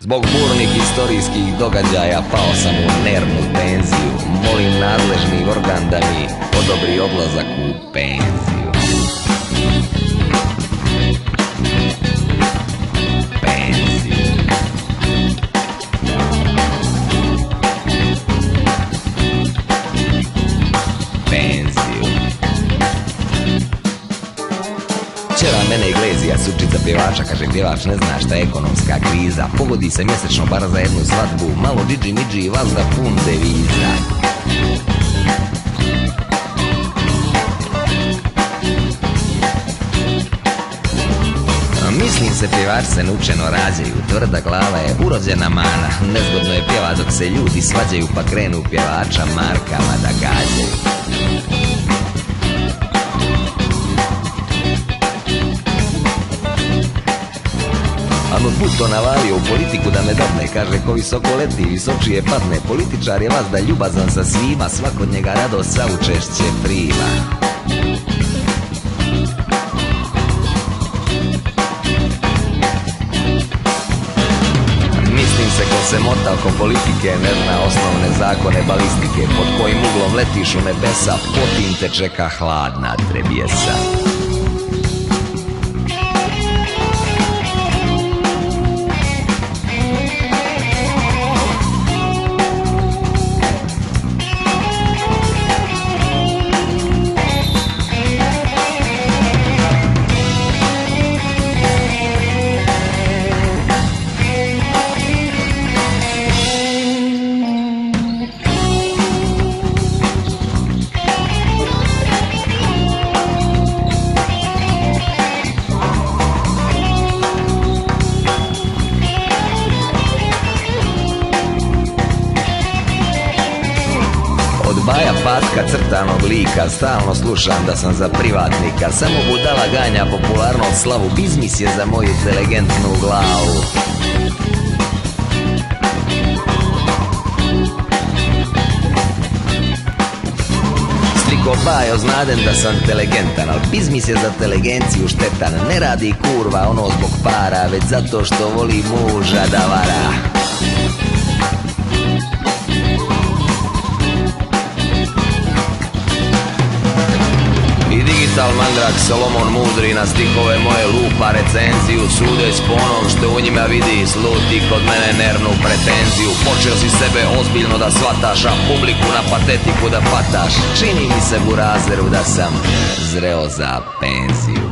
Zbog burnih istorijskih događaja pao sam u nervnu tenziju. Molim nadležni organ da mi odobri odlazak u penziju. Penziju. Penziju. Včera mene Iglesija, sučica pjevača, kaže pjevač ne zna šta je ekonomska kriza. Pogodi se mjesečno bar za jednu svadbu, malo džidži midži i vazda pun deviza. Mislim se pjevač se naučeno rađaju, tvrda glava je urođena mana. Nezgodno je pjeva dok se ljudi svađaju pa krenu pjevača markama da gađaju. Ano puto navalio u politiku da me dadne, kaže ko visoko leti, visočije padne. Političar je vazda ljubazan sa svima, svak od njega radost saučešće prima. Mislim se ko se mota oko politike, ne zna osnovne zakone balistike. Pod kojim uglom letiš u nebesa, potim te čeka hladna trebjesa. Od Baja Patka crtanog lika stalno slušam da sam za privatnika. Samo budala ganja popularnost slavu, biznis je za moju inteligentnu glavu. Sliko Bajo znadem da sam inteligentan, al biznis je za inteligenciju štetan. Ne radi kurva ono zbog para, već zato što voli muža da vara. Digital Mandrak Solomon mudri na stihove moje lupa recenziju. Sudeć po onom što u njima vidi, sluti kod mene nervnu pretenziju. Počeo si sebe ozbiljno da shvataš, a publiku na patetiku da pataš. Čini mi se burazeru da sam zreo za penziju.